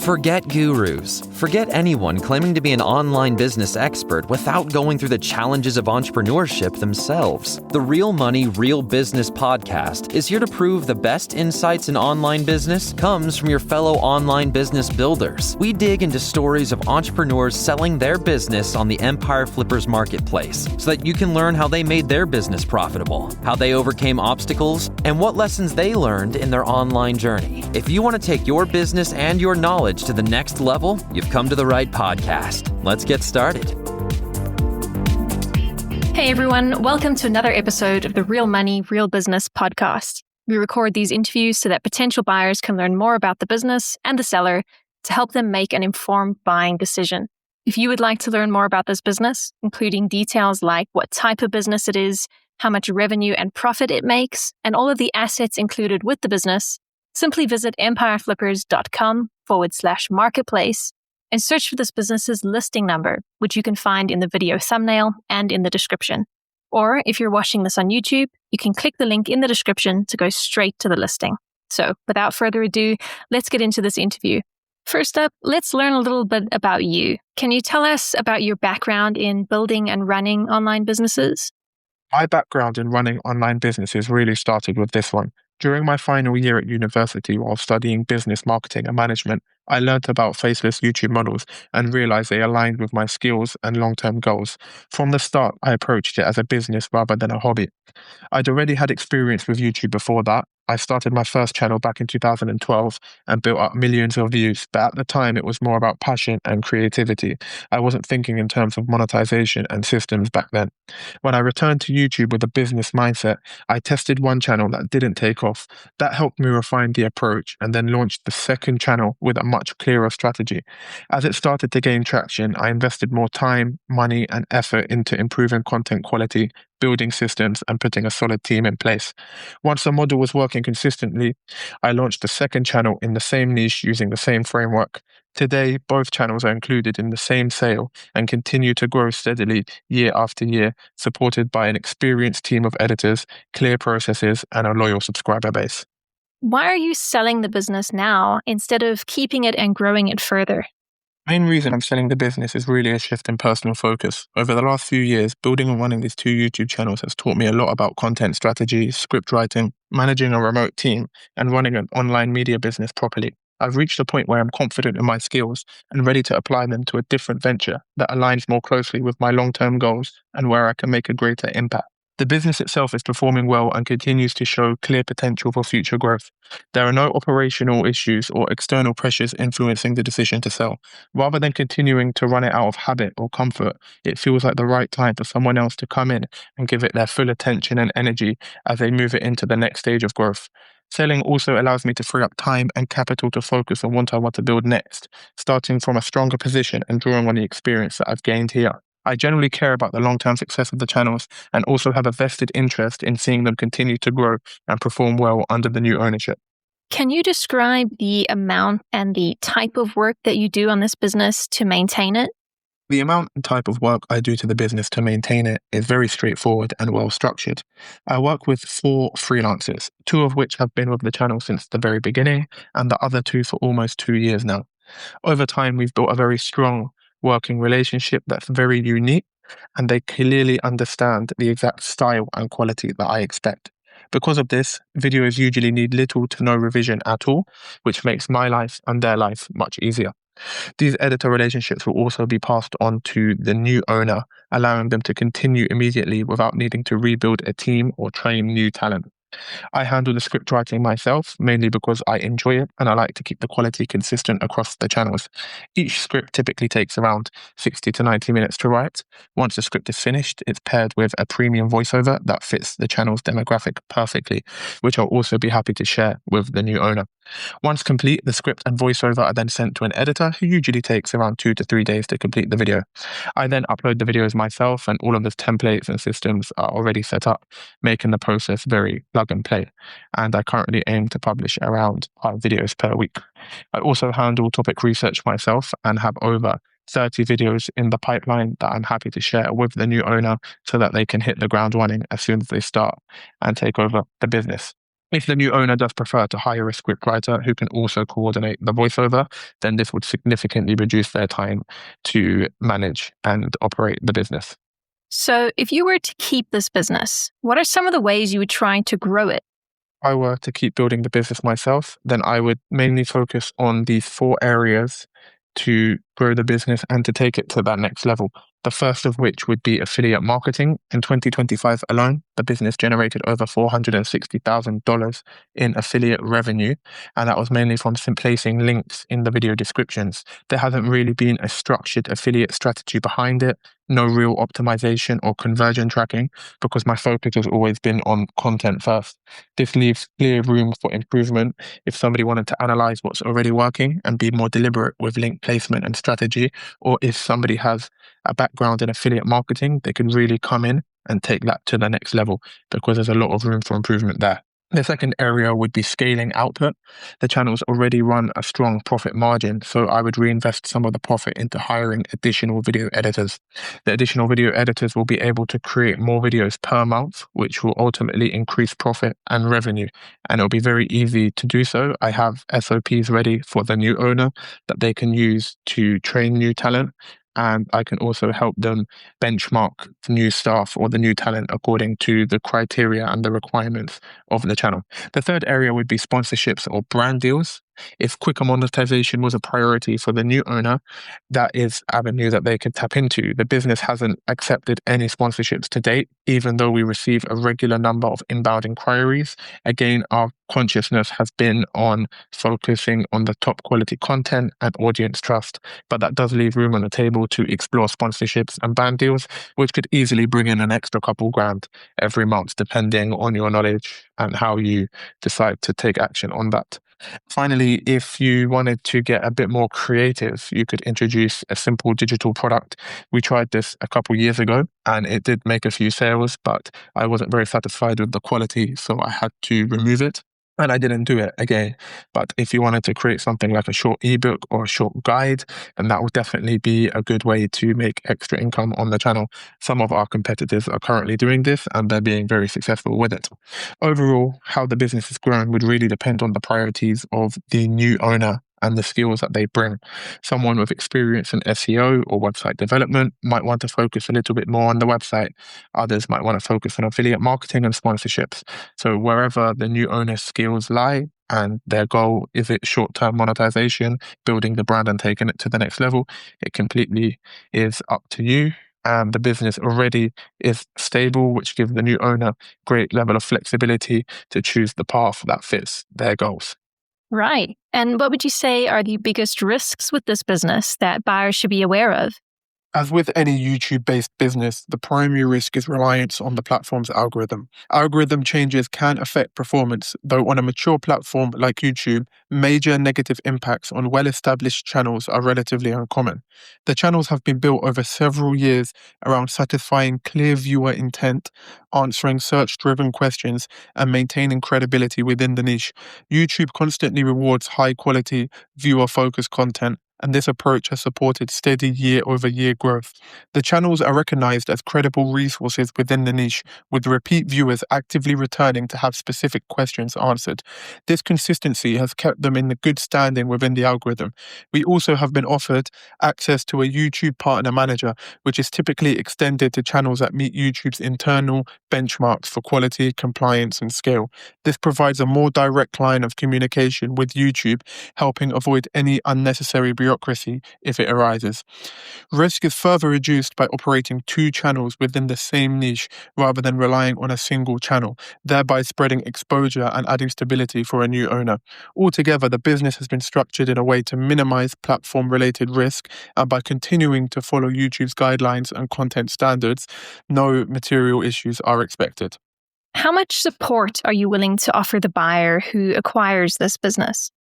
Forget gurus. Forget anyone claiming to be an online business expert without going through the challenges of entrepreneurship themselves. The Real Money, Real Business podcast is here to prove the best insights in online business comes from your fellow online business builders. We dig into stories of entrepreneurs selling their business on the Empire Flippers marketplace so that you can learn how they made their business profitable, how they overcame obstacles, and what lessons they learned in their online journey. If you want to take your business and your knowledge to the next level, you've come to the right podcast. Let's get started. Hey everyone, welcome to another episode of the Real Money, Real Business podcast. We record these interviews so that potential buyers can learn more about the business and the seller to help them make an informed buying decision. If you would like to learn more about this business, including details like what type of business it is, how much revenue and profit it makes, and all of the assets included with the business, simply visit empireflippers.com/marketplace and search for this business's listing number, which you can find in the video thumbnail and in the description. Or if you're watching this on YouTube, you can click the link in the description to go straight to the listing. So without further ado, let's get into this interview. First up, let's learn a little bit about you. Can you tell us about your background in building and running online businesses? My background in running online businesses really started with this one. During my final year at university while studying business marketing and management, I learned about faceless YouTube models and realized they aligned with my skills and long-term goals. From the start, I approached it as a business rather than a hobby. I'd already had experience with YouTube before that. I started my first channel back in 2012 and built up millions of views, but at the time it was more about passion and creativity. I wasn't thinking in terms of monetization and systems back then. When I returned to YouTube with a business mindset, I tested one channel that didn't take off. That helped me refine the approach and then launched the second channel with a much clearer strategy. As it started to gain traction, I invested more time, money, and effort into improving content quality, building systems, and putting a solid team in place. Once the model was working consistently, I launched the second channel in the same niche using the same framework. Today, both channels are included in the same sale and continue to grow steadily year after year, supported by an experienced team of editors, clear processes, and a loyal subscriber base. Why are you selling the business now instead of keeping it and growing it further? Main reason I'm selling the business is really a shift in personal focus. Over the last few years, building and running these two YouTube channels has taught me a lot about content strategy, script writing, managing a remote team, and running an online media business properly. I've reached a point where I'm confident in my skills and ready to apply them to a different venture that aligns more closely with my long-term goals and where I can make a greater impact. The business itself is performing well and continues to show clear potential for future growth. There are no operational issues or external pressures influencing the decision to sell. Rather than continuing to run it out of habit or comfort, it feels like the right time for someone else to come in and give it their full attention and energy as they move it into the next stage of growth. Selling also allows me to free up time and capital to focus on what I want to build next, starting from a stronger position and drawing on the experience that I've gained here. I generally care about the long-term success of the channels and also have a vested interest in seeing them continue to grow and perform well under the new ownership. Can you describe the amount and the type of work that you do on this business to maintain it? The amount and type of work I do to the business to maintain it is very straightforward and well structured. I work with 4 freelancers, 2 of which have been with the channel since the very beginning and the other 2 for almost 2 years now. Over time, we've built a very strong working relationship that's very unique, and they clearly understand the exact style and quality that I expect. Because of this, videos usually need little to no revision at all, which makes my life and their life much easier. These editor relationships will also be passed on to the new owner, allowing them to continue immediately without needing to rebuild a team or train new talent. I handle the script writing myself, mainly because I enjoy it and I like to keep the quality consistent across the channels. Each script typically takes around 60 to 90 minutes to write. Once the script is finished, it's paired with a premium voiceover that fits the channel's demographic perfectly, which I'll also be happy to share with the new owner. Once complete, the script and voiceover are then sent to an editor who usually takes around 2 to 3 days to complete the video. I then upload the videos myself and all of the templates and systems are already set up, making the process very plug and play. And I currently aim to publish around 5 videos per week. I also handle topic research myself and have over 30 videos in the pipeline that I'm happy to share with the new owner so that they can hit the ground running as soon as they start and take over the business. If the new owner does prefer to hire a scriptwriter who can also coordinate the voiceover, then this would significantly reduce their time to manage and operate the business. So, if you were to keep this business, what are some of the ways you would try to grow it? If I were to keep building the business myself, then I would mainly focus on these 4 areas to grow the business and to take it to that next level. The first of which would be affiliate marketing. In 2025 alone, the business generated over $460,000 in affiliate revenue, and that was mainly from placing links in the video descriptions. There hasn't really been a structured affiliate strategy behind it, no real optimization or conversion tracking, because my focus has always been on content first. This leaves clear room for improvement if somebody wanted to analyze what's already working and be more deliberate with link placement and strategy, or if somebody has a background in affiliate marketing, they can really come in and take that to the next level because there's a lot of room for improvement there. The second area would be scaling output. The channels already run a strong profit margin, so I would reinvest some of the profit into hiring additional video editors. The additional video editors will be able to create more videos per month, which will ultimately increase profit and revenue. And it'll be very easy to do so. I have SOPs ready for the new owner that they can use to train new talent. And I can also help them benchmark the new staff or the new talent according to the criteria and the requirements of the channel. The third area would be sponsorships or brand deals. If quicker monetization was a priority for the new owner, that is avenue that they could tap into. The business hasn't accepted any sponsorships to date, even though we receive a regular number of inbound inquiries. Again, our consciousness has been on focusing on the top quality content and audience trust, but that does leave room on the table to explore sponsorships and brand deals, which could easily bring in an extra couple grand every month, depending on your knowledge and how you decide to take action on that. Finally, if you wanted to get a bit more creative, you could introduce a simple digital product. We tried this a couple years ago and it did make a few sales, but I wasn't very satisfied with the quality, so I had to remove it. And I didn't do it again. But if you wanted to create something like a short ebook or a short guide, then that would definitely be a good way to make extra income on the channel. Some of our competitors are currently doing this and they're being very successful with it. Overall, how the business is grown would really depend on the priorities of the new owner and the skills that they bring. Someone with experience in SEO or website development might want to focus a little bit more on the website. Others might want to focus on affiliate marketing and sponsorships. So wherever the new owner's skills lie and their goal, is it short-term monetization, building the brand and taking it to the next level, it completely is up to you. And the business already is stable, which gives the new owner great level of flexibility to choose the path that fits their goals. Right. And what would you say are the biggest risks with this business that buyers should be aware of? As with any YouTube-based business, the primary risk is reliance on the platform's algorithm. Algorithm changes can affect performance, though on a mature platform like YouTube, major negative impacts on well-established channels are relatively uncommon. The channels have been built over several years around satisfying clear viewer intent, answering search-driven questions, and maintaining credibility within the niche. YouTube constantly rewards high-quality, viewer-focused content, and this approach has supported steady year-over-year growth. The channels are recognized as credible resources within the niche, with repeat viewers actively returning to have specific questions answered. This consistency has kept them in the good standing within the algorithm. We also have been offered access to a YouTube Partner Manager, which is typically extended to channels that meet YouTube's internal benchmarks for quality, compliance, and scale. This provides a more direct line of communication with YouTube, helping avoid any unnecessary bureaucracy if it arises. Risk is further reduced by operating two channels within the same niche rather than relying on a single channel, thereby spreading exposure and adding stability for a new owner. Altogether, the business has been structured in a way to minimize platform-related risk, and by continuing to follow YouTube's guidelines and content standards, no material issues are expected. How much support are you willing to offer the buyer who acquires this business?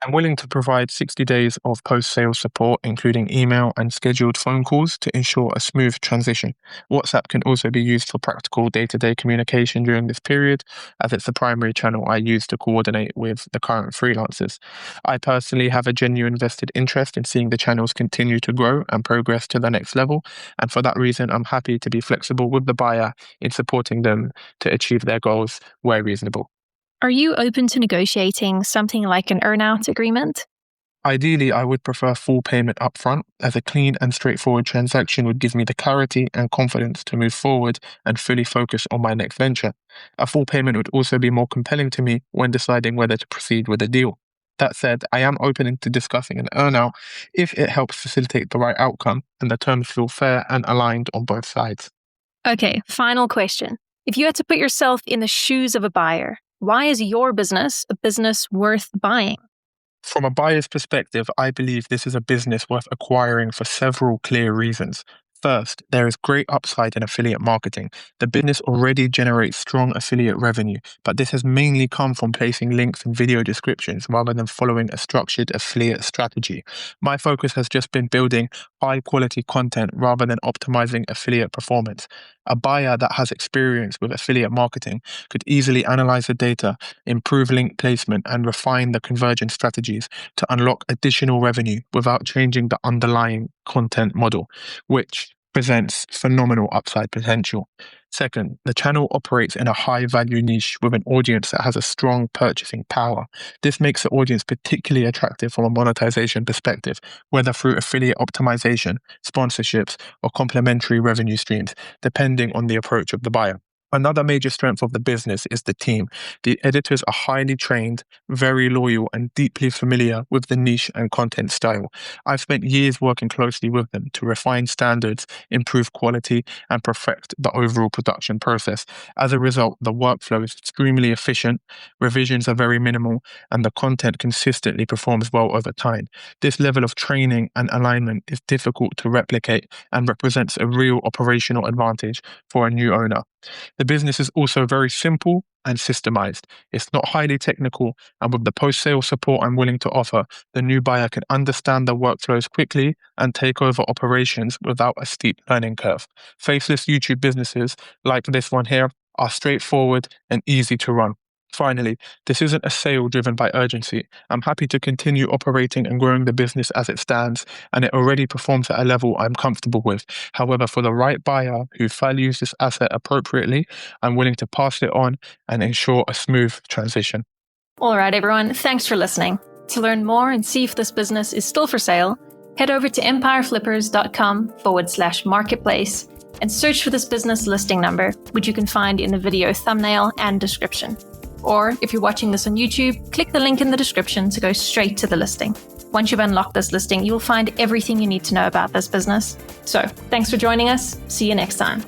I'm willing to provide 60 days of post-sales support, including email and scheduled phone calls to ensure a smooth transition. WhatsApp can also be used for practical day-to-day communication during this period, as it's the primary channel I use to coordinate with the current freelancers. I personally have a genuine vested interest in seeing the channels continue to grow and progress to the next level, and for that reason, I'm happy to be flexible with the buyer in supporting them to achieve their goals where reasonable. Are you open to negotiating something like an earnout agreement? Ideally, I would prefer full payment upfront, as a clean and straightforward transaction would give me the clarity and confidence to move forward and fully focus on my next venture. A full payment would also be more compelling to me when deciding whether to proceed with a deal. That said, I am open to discussing an earnout if it helps facilitate the right outcome and the terms feel fair and aligned on both sides. Okay, final question. If you had to put yourself in the shoes of a buyer, why is your business a business worth buying? From a buyer's perspective, I believe this is a business worth acquiring for several clear reasons. First, there is great upside in affiliate marketing. The business already generates strong affiliate revenue, but this has mainly come from placing links in video descriptions rather than following a structured affiliate strategy. My focus has just been building high-quality content rather than optimizing affiliate performance. A buyer that has experience with affiliate marketing could easily analyze the data, improve link placement, and refine the conversion strategies to unlock additional revenue without changing the underlying content model, which presents phenomenal upside potential. Second, the channel operates in a high-value niche with an audience that has a strong purchasing power. This makes the audience particularly attractive from a monetization perspective, whether through affiliate optimization, sponsorships, or complementary revenue streams, depending on the approach of the buyer. Another major strength of the business is the team. The editors are highly trained, very loyal, and deeply familiar with the niche and content style. I've spent years working closely with them to refine standards, improve quality, and perfect the overall production process. As a result, the workflow is extremely efficient, revisions are very minimal, and the content consistently performs well over time. This level of training and alignment is difficult to replicate and represents a real operational advantage for a new owner. The business is also very simple and systemized. It's not highly technical, and with the post-sale support I'm willing to offer, the new buyer can understand the workflows quickly and take over operations without a steep learning curve. Faceless YouTube businesses, like this one here, are straightforward and easy to run. Finally, this isn't a sale driven by urgency. I'm happy to continue operating and growing the business as it stands, and it already performs at a level I'm comfortable with. However, for the right buyer who values this asset appropriately, I'm willing to pass it on and ensure a smooth transition. All right, everyone, thanks for listening. To learn more and see if this business is still for sale, head over to empireflippers.com/marketplace and search for this business listing number, which you can find in the video thumbnail and description. Or if you're watching this on YouTube, click the link in the description to go straight to the listing. Once you've unlocked this listing, you'll find everything you need to know about this business. So, thanks for joining us. See you next time.